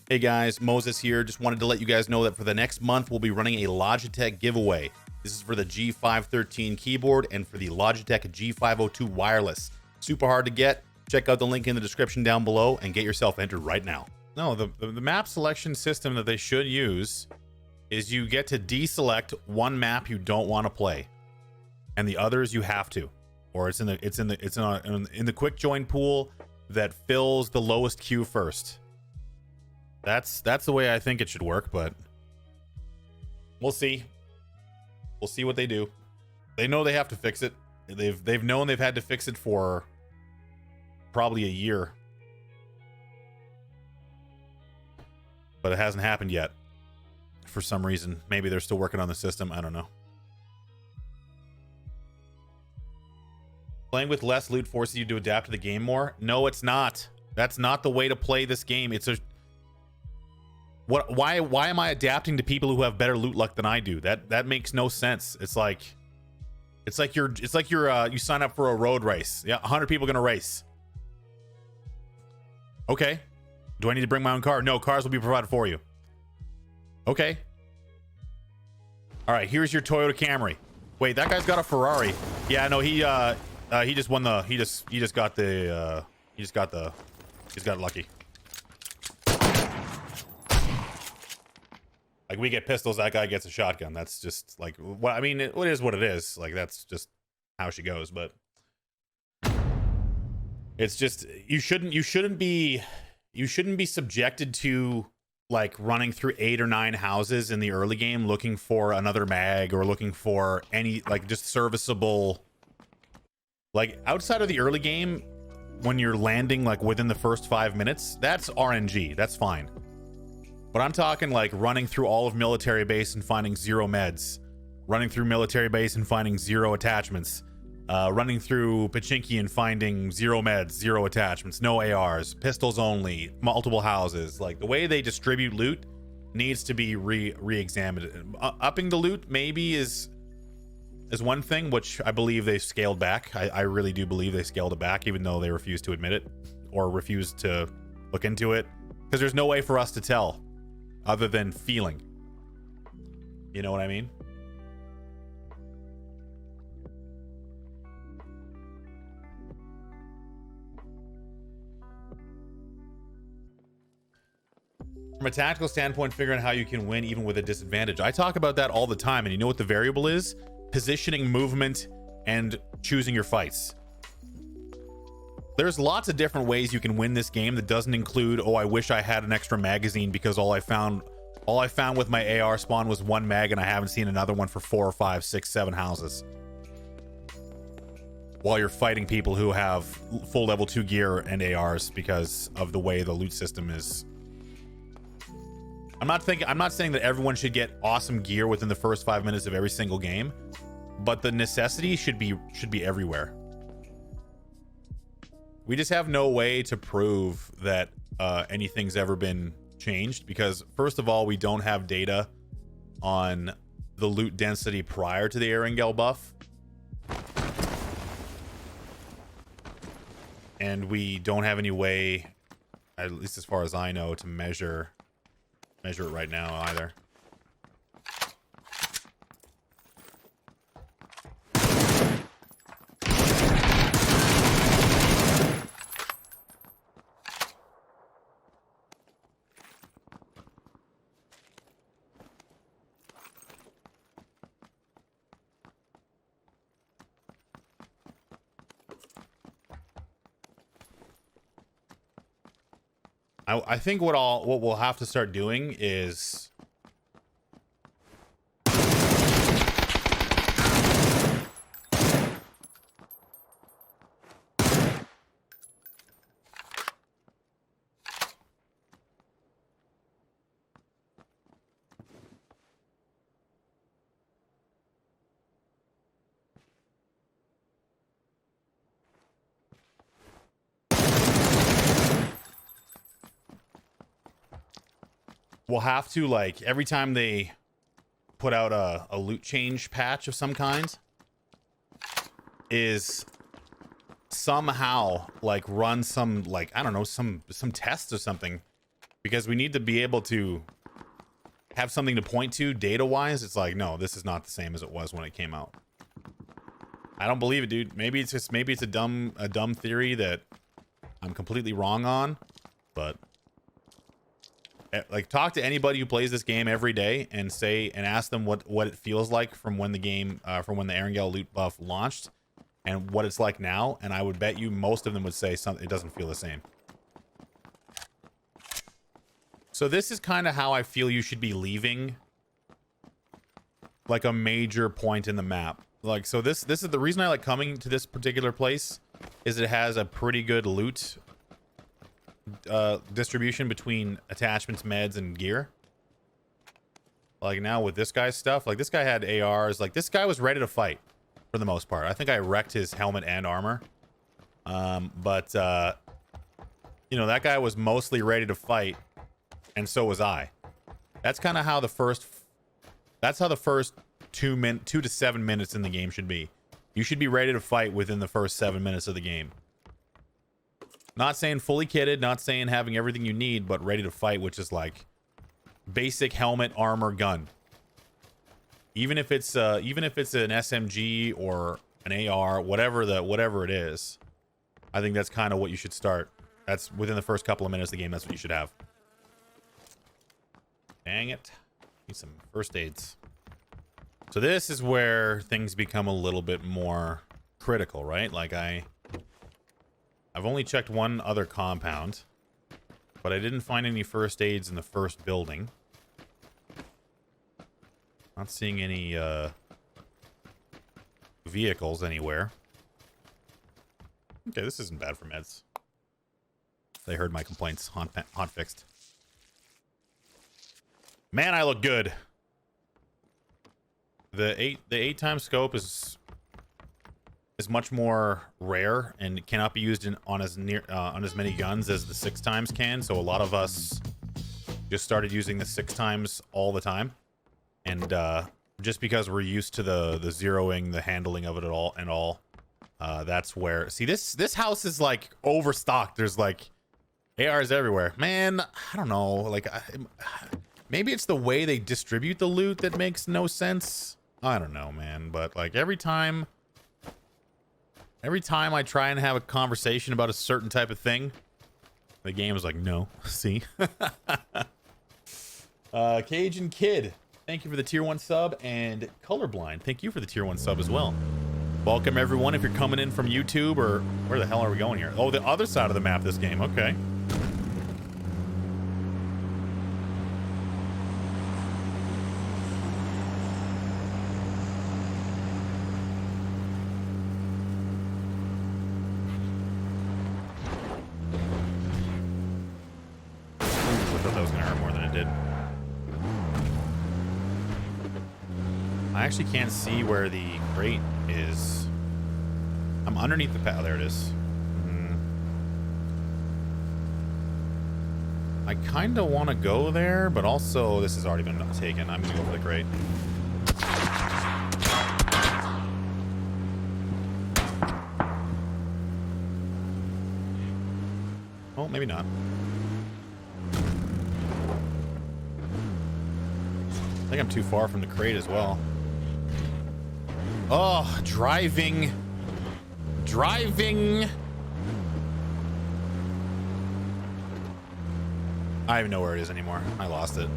Hey guys, Moses here. Just wanted to let you guys know that for the next month, we'll be running a Logitech giveaway. This is for the G513 keyboard and for the Logitech G502 wireless. Super hard to get. Check out the link in the description down below and get yourself entered right now. No, the map selection system that they should use is you get to deselect one map you don't want to play, and the others you have to, or it's in the quick join pool that fills the lowest queue first. That's the way I think it should work, but we'll see. We'll see what they do. They know they have to fix it. They've known they've had to fix it for probably a year, but it hasn't happened yet for some reason. Maybe they're still working on the system. I don't know. Playing with less loot forces you to adapt to the game more. No, it's not. That's not the way to play this game. It's a why am I adapting to people who have better loot luck than I do? That makes no sense. It's like you sign up for a road race. Yeah, 100 people gonna race. Okay. Do I need to bring my own car? No, cars will be provided for you. Okay. All right, here's your Toyota Camry. Wait, that guy's got a Ferrari. Yeah, no, he just won the he just got lucky. Like, we get pistols, that guy gets a shotgun. That's just like, what I mean, it is what it is. Like, that's just how she goes. But it's just, you shouldn't be subjected to like running through 8 or 9 houses in the early game looking for another mag or looking for any like just serviceable, like outside of the early game when you're landing like within the first 5 minutes. That's RNG. That's fine. But I'm talking like running through all of military base and finding 0 meds, running through military base and finding 0 attachments, running through Pachinki and finding 0 meds, 0 attachments, no ARs, pistols only, multiple houses. Like, the way they distribute loot needs to be re-examined. Upping the loot maybe is one thing, which I believe they scaled back. I really do believe they scaled it back, even though they refused to admit it or refused to look into it, because there's no way for us to tell other than feeling. You know what I mean? From a tactical standpoint, figuring out how you can win even with a disadvantage. I talk about that all the time, and you know what the variable is? Positioning, movement, and choosing your fights. There's lots of different ways you can win this game that doesn't include, oh, I wish I had an extra magazine because all I found with my AR spawn was 1 mag and I haven't seen another one for 4 or 5, 6, 7 houses. While you're fighting people who have full level 2 gear and ARs because of the way the loot system is. I'm not saying that everyone should get awesome gear within the first 5 minutes of every single game, but the necessity should be everywhere. We just have no way to prove that anything's ever been changed because, first of all, we don't have data on the loot density prior to the Erangel buff. And we don't have any way, at least as far as I know, to measure it right now either. I think what we'll have to start doing is we'll have to, like, every time they put out a loot change patch of some kind, is somehow like run some, like, I don't know, some tests or something because we need to be able to have something to point to data-wise. It's like, no, this is not the same as it was when it came out. I don't believe it, dude. Maybe it's a dumb theory that I'm completely wrong on, but like, talk to anybody who plays this game every day and ask them what it feels like from when the game from when the Erangel loot buff launched and what it's like now, and I would bet you most of them would say something. It doesn't feel the same. So this is kind of how I feel you should be leaving, like, a major point in the map. Like, so this is the reason I like coming to this particular place, is it has a pretty good loot distribution between attachments, meds, and gear. Like, now with this guy's stuff, like, this guy had ARs. Like, this guy was ready to fight for the most part. I think I wrecked his helmet and armor. But you know, that guy was mostly ready to fight, and so was I. That's kind of how the first 2 to 7 minutes in the game should be. You should be ready to fight within the first 7 minutes of the game. Not saying fully kitted, not saying having everything you need, but ready to fight, which is like basic helmet, armor, gun. Even if it's an SMG or an AR, whatever it is, I think that's kind of what you should start. That's within the first couple of minutes of the game. That's what you should have. Dang it. Need some first aids. So this is where things become a little bit more critical, right? Like, I've only checked one other compound, but I didn't find any first aids in the first building. Not seeing any vehicles anywhere. Okay, this isn't bad for meds. They heard my complaints. Hot fixed. Man, I look good. The 8x scope is much more rare and cannot be used on as many guns as the 6x can. So a lot of us just started using the 6x all the time, and just because we're used to the zeroing, the handling of it all, that's where. See, this house is like overstocked. There's like ARs everywhere. Man, I don't know. Like, maybe it's the way they distribute the loot that makes no sense. I don't know, man. But like, every time I try and have a conversation about a certain type of thing, the game is like, no. See? Cajun Kid, thank you for the tier 1 sub, and Colorblind, thank you for the tier 1 sub as well. Welcome everyone if you're coming in from YouTube, or where the hell are we going here? Oh, the other side of the map this game. Okay. I actually can't see where the crate is. I'm underneath the path. There it is. I kind of want to go there, but also this has already been taken. I'm going to go for the crate. Oh, maybe not. I think I'm too far from the crate as well. Oh, driving. I don't even know where it is anymore. I lost it.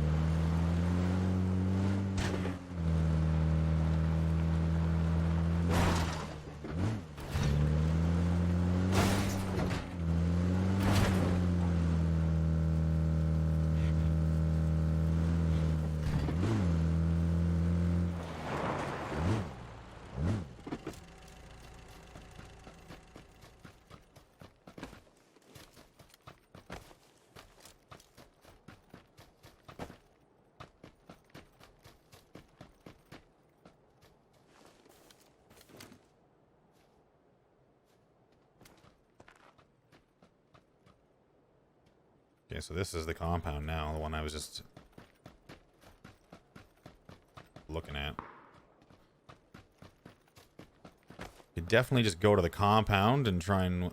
Okay, so this is the compound now, the one I was just looking at. You could definitely just go to the compound and try and...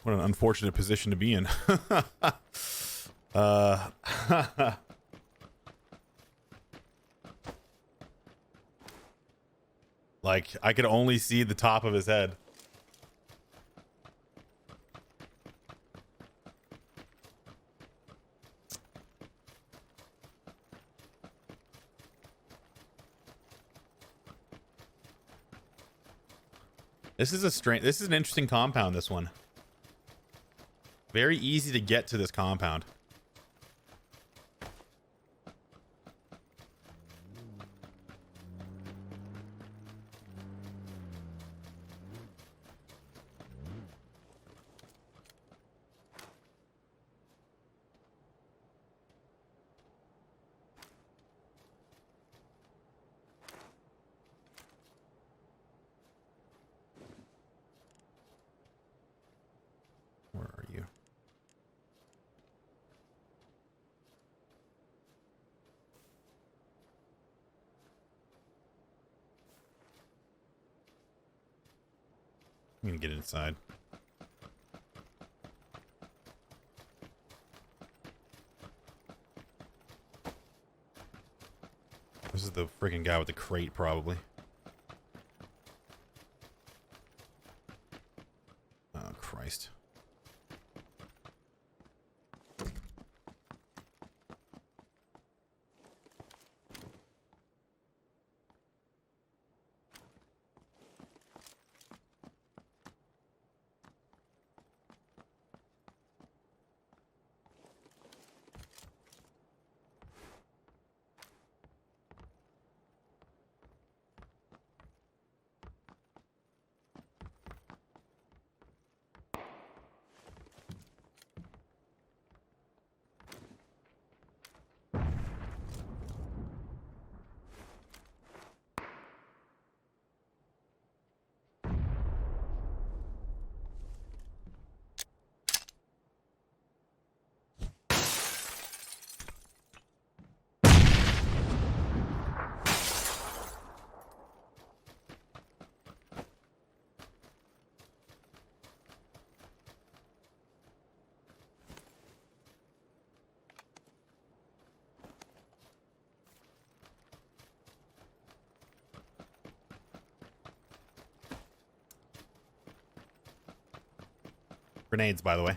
What an unfortunate position to be in. uh, like, I could only see the top of his head. This is an interesting compound, this one. Very easy to get to this compound. Where are you? I'm gonna get inside. This is the freaking guy with the crate, probably. Oh, Christ. Grenades, by the way.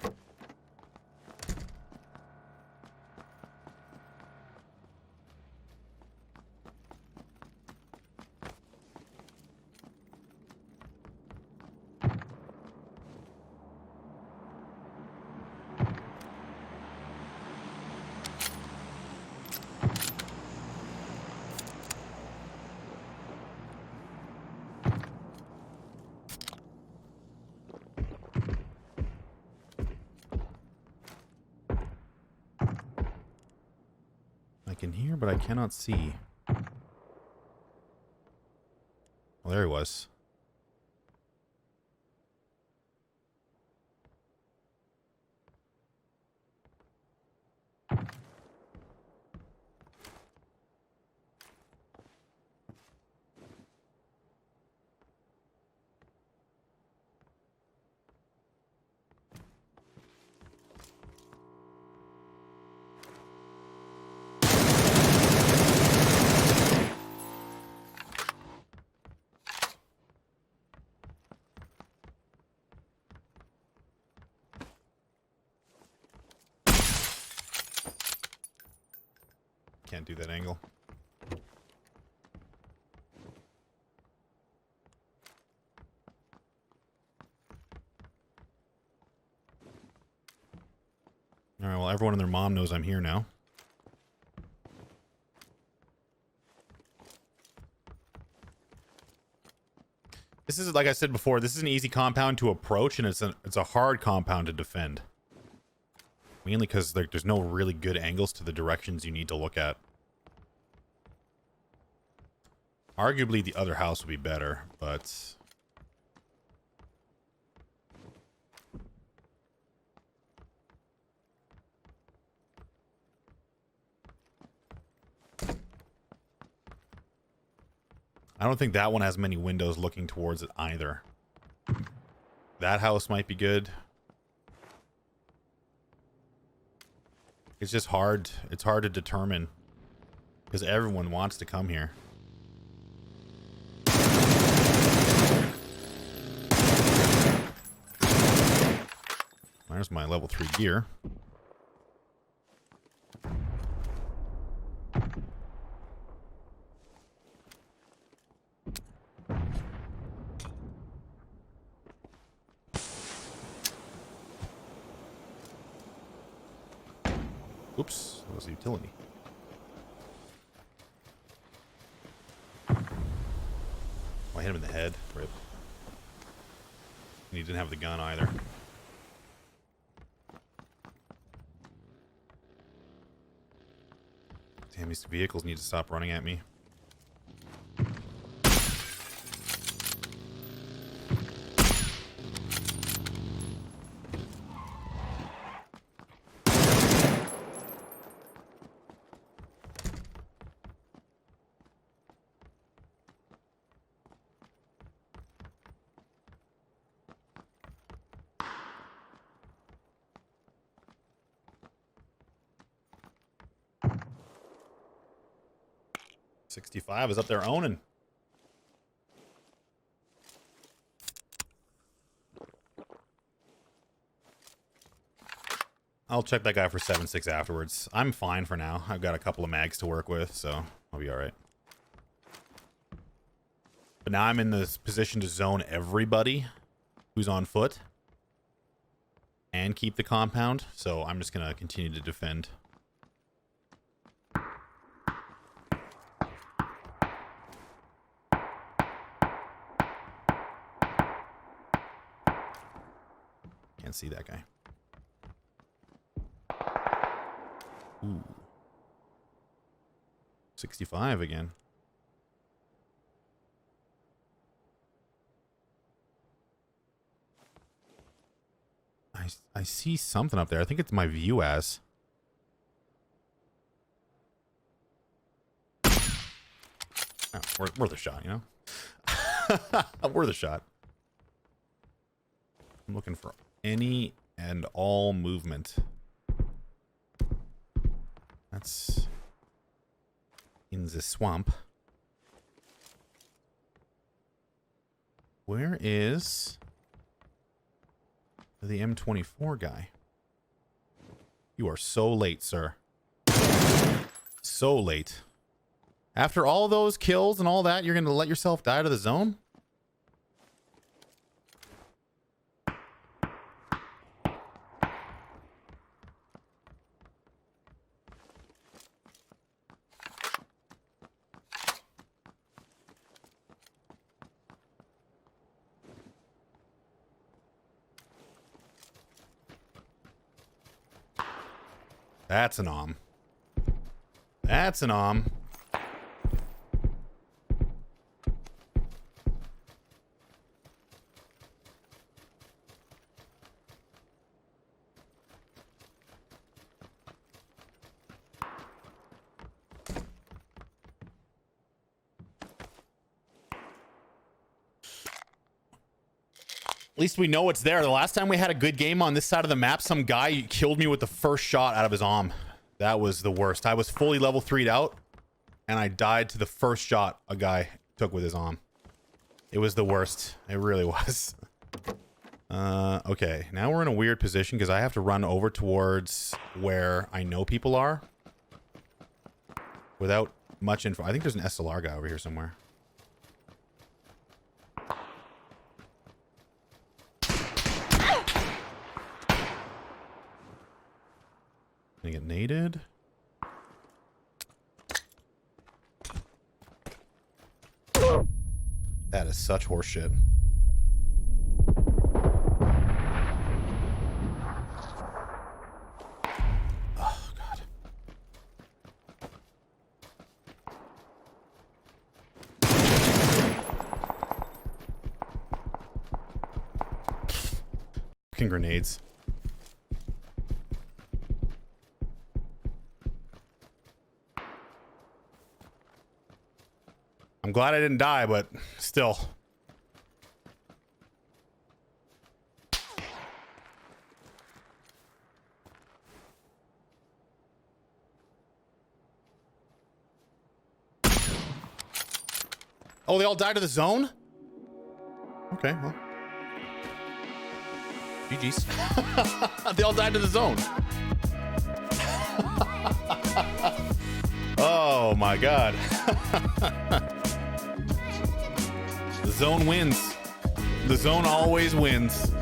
I can hear, but I cannot see. Well, there he was. Can't do that angle. Alright, well, everyone and their mom knows I'm here now. This is, like I said before, this is an easy compound to approach, and it's a hard compound to defend. Mainly because there's no really good angles to the directions you need to look at. Arguably, the other house would be better, but... I don't think that one has many windows looking towards it either. That house might be good. It's just hard. It's hard to determine because everyone wants to come here. There's my level 3 gear. Oops, that was a utility. Oh, I hit him in the head. Rip. And he didn't have the gun either. Damn, these vehicles need to stop running at me. $65 is up there owning. I'll check that guy for 7.6 afterwards. I'm fine for now. I've got a couple of mags to work with, so I'll be all right. But now I'm in this position to zone everybody who's on foot and keep the compound, so I'm just going to continue to defend. Can't see that guy. Ooh. 65 again. I see something up there. I think it's my view as. Oh, worth a shot, you know? Worth a shot. I'm looking for any and all movement. That's in the swamp. Where is the M24 guy? You are so late, sir. So late. After all those kills and all that, you're going to let yourself die to the zone? That's an om. That's an om. At least we know it's there. The last time we had a good game on this side of the map, some guy killed me with the first shot out of his arm. That was the worst. I was fully level 3'd out, and I died to the first shot a guy took with his arm. It was the worst. It really was. Okay, now we're in a weird position because I have to run over towards where I know people are without much info. I think there's an SLR guy over here somewhere. Gonna get naded. That is such horseshit. Oh, God. Fucking grenades. I'm glad I didn't die, but still. Oh, they all died to the zone? Okay, well. GG's. They all died to the zone. Oh my god. The zone wins. The zone always wins.